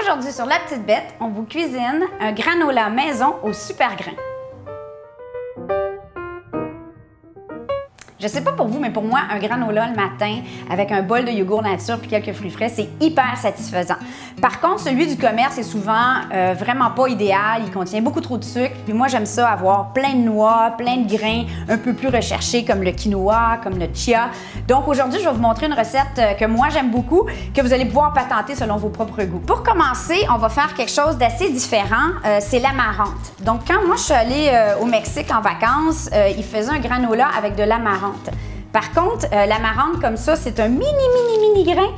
Aujourd'hui sur La Petite Bête, on vous cuisine un granola maison au super grain. Je sais pas pour vous, mais pour moi, un granola le matin avec un bol de yogourt nature puis quelques fruits frais, c'est hyper satisfaisant. Par contre, celui du commerce est souvent vraiment pas idéal. Il contient beaucoup trop de sucre. Puis moi, j'aime ça avoir plein de noix, plein de grains un peu plus recherchés comme le quinoa, comme le chia. Donc aujourd'hui, je vais vous montrer une recette que moi, j'aime beaucoup, que vous allez pouvoir patenter selon vos propres goûts. Pour commencer, on va faire quelque chose d'assez différent. C'est l'amarante. Donc quand moi, je suis allée au Mexique en vacances, ils faisaient un granola avec de l'amarante. Par contre, l'amarante comme ça, c'est un mini grain.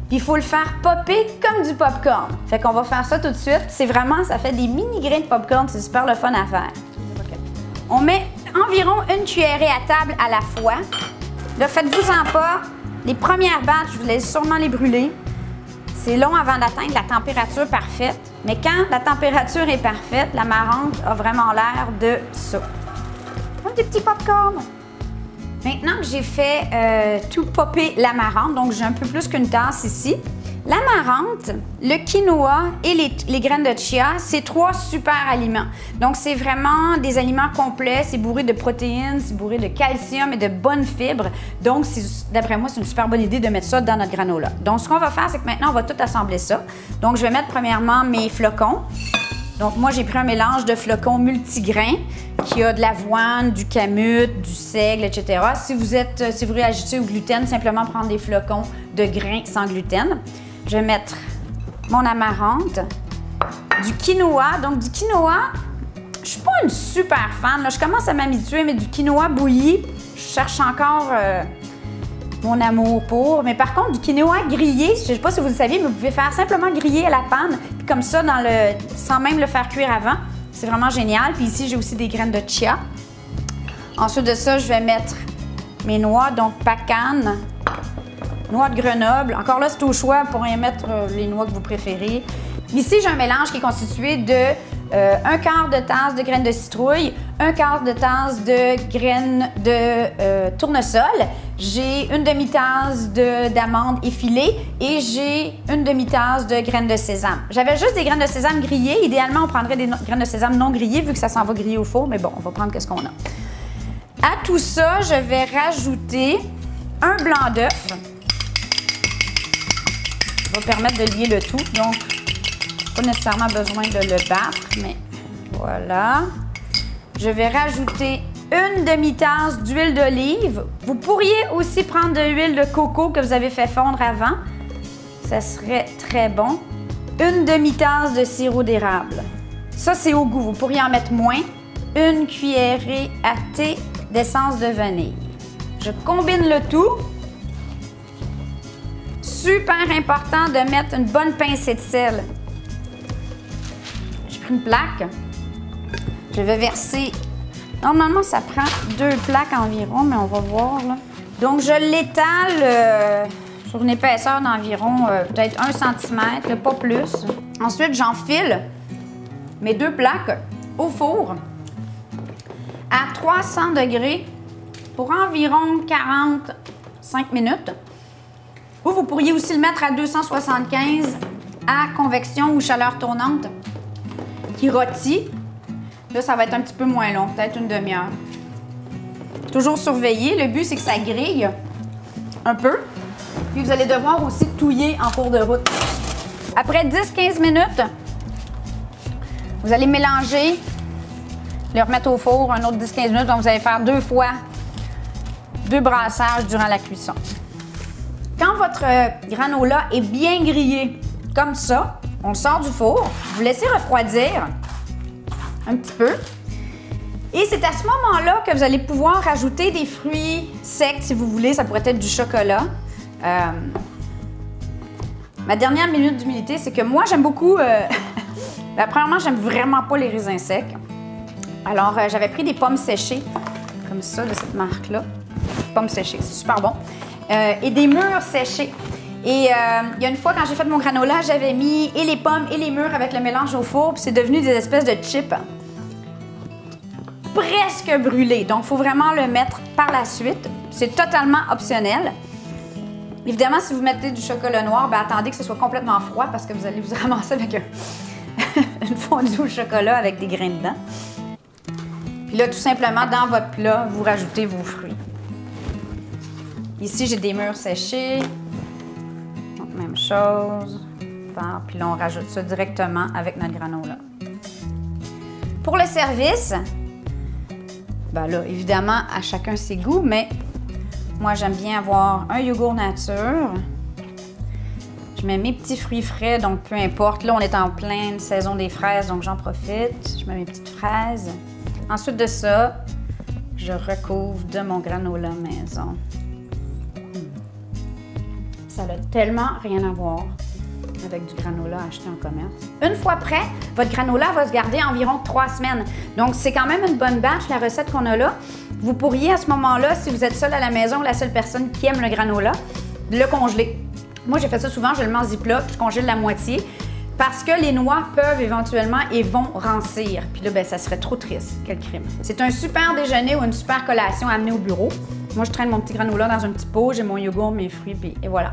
Puis il faut le faire popper comme du popcorn. Fait qu'on va faire ça tout de suite. C'est vraiment, ça fait des mini grains de popcorn. C'est super le fun à faire. On met environ une cuillerée à table à la fois. Là, faites-vous-en pas. Les premières batches, vous allez sûrement les brûler. C'est long avant d'atteindre la température parfaite. Mais quand la température est parfaite, l'amarante a vraiment l'air de ça. Comme des petits popcorn. Maintenant que j'ai fait tout popper l'amarante, donc j'ai un peu plus qu'une tasse ici, l'amarante, le quinoa et les graines de chia, c'est trois super aliments. Donc c'est vraiment des aliments complets, c'est bourré de protéines, c'est bourré de calcium et de bonnes fibres. Donc d'après moi, c'est une super bonne idée de mettre ça dans notre granola. Donc ce qu'on va faire, c'est que maintenant on va tout assembler ça. Donc je vais mettre premièrement mes flocons. Donc moi j'ai pris un mélange de flocons multigrains qui a de l'avoine, du kamut, du seigle, etc. Si vous réagissez au gluten, simplement prendre des flocons de grains sans gluten. Je vais mettre mon amarante, du quinoa. Donc du quinoa, je suis pas une super fan, là. Je commence à m'habituer, mais du quinoa bouilli, je cherche encore mon amour pour. Mais par contre, du quinoa grillé, je sais pas si vous le saviez, mais vous pouvez faire simplement griller à la panne, puis comme ça, sans même le faire cuire avant. C'est vraiment génial. Puis ici, j'ai aussi des graines de chia. Ensuite de ça, je vais mettre mes noix, donc pacane, noix de Grenoble. Encore là, c'est au choix pour y mettre les noix que vous préférez. Ici, j'ai un mélange qui est constitué de un quart de tasse de graines de citrouille, un quart de tasse de graines de tournesol. J'ai une demi-tasse d'amandes effilées et j'ai une demi-tasse de graines de sésame. J'avais juste des graines de sésame grillées. Idéalement, on prendrait des graines de sésame non grillées vu que ça s'en va griller au four, mais bon, on va prendre ce qu'on a. À tout ça, je vais rajouter un blanc d'œuf. Ça va permettre de lier le tout, donc pas nécessairement besoin de le battre, mais voilà. Je vais rajouter une demi-tasse d'huile d'olive. Vous pourriez aussi prendre de l'huile de coco que vous avez fait fondre avant. Ça serait très bon. Une demi-tasse de sirop d'érable. Ça, c'est au goût. Vous pourriez en mettre moins. Une cuillerée à thé d'essence de vanille. Je combine le tout. Super important de mettre une bonne pincée de sel. J'ai pris une plaque. Je vais verser. Normalement, ça prend 2 plaques environ, mais on va voir, là. Donc, je l'étale sur une épaisseur d'environ peut-être 1 cm, pas plus. Ensuite, j'enfile mes 2 plaques au four à 300 degrés pour environ 45 minutes. Ou vous pourriez aussi le mettre à 275 à convection ou chaleur tournante qui rôtit. Là, ça va être un petit peu moins long, peut-être une demi-heure. Toujours surveiller. Le but, c'est que ça grille un peu. Puis vous allez devoir aussi touiller en cours de route. Après 10-15 minutes, vous allez mélanger, le remettre au four un autre 10-15 minutes. Donc, vous allez faire 2 fois 2 brassages durant la cuisson. Quand votre granola est bien grillé comme ça, on le sort du four, vous laissez refroidir un petit peu. Et c'est à ce moment-là que vous allez pouvoir rajouter des fruits secs si vous voulez. Ça pourrait être du chocolat. Ma dernière minute d'humilité, c'est que moi, j'aime beaucoup... premièrement, j'aime vraiment pas les raisins secs. Alors, j'avais pris des pommes séchées, comme ça, de cette marque-là. Pommes séchées, c'est super bon. Et des mûres séchées. Et il y a une fois, quand j'ai fait mon granola, j'avais mis et les pommes et les mûres avec le mélange au four, puis c'est devenu des espèces de chips presque brûlés. Donc, il faut vraiment le mettre par la suite. C'est totalement optionnel. Évidemment, si vous mettez du chocolat noir, ben attendez que ce soit complètement froid parce que vous allez vous ramasser avec une fondue au chocolat avec des grains dedans. Puis là, tout simplement, dans votre plat, vous rajoutez vos fruits. Ici, j'ai des mûres séchées. Donc, même chose. Puis là, on rajoute ça directement avec notre granola. Pour le service, ben là, évidemment, à chacun ses goûts, mais moi, j'aime bien avoir un yogourt nature. Je mets mes petits fruits frais, donc peu importe. Là, on est en pleine saison des fraises, donc j'en profite. Je mets mes petites fraises. Ensuite de ça, je recouvre de mon granola maison. Ça n'a tellement rien à voir avec du granola acheté en commerce. Une fois prêt, votre granola va se garder environ 3 semaines. Donc, c'est quand même une bonne batch, la recette qu'on a là. Vous pourriez, à ce moment-là, si vous êtes seul à la maison ou la seule personne qui aime le granola, le congeler. Moi, j'ai fait ça souvent, je le mets en ziploc, je congèle la moitié parce que les noix peuvent éventuellement et vont rancir. Puis là, ben, ça serait trop triste. Quel crime. C'est un super déjeuner ou une super collation à amener au bureau. Moi, je traîne mon petit granola dans un petit pot, j'ai mon yogourt, mes fruits, puis et voilà.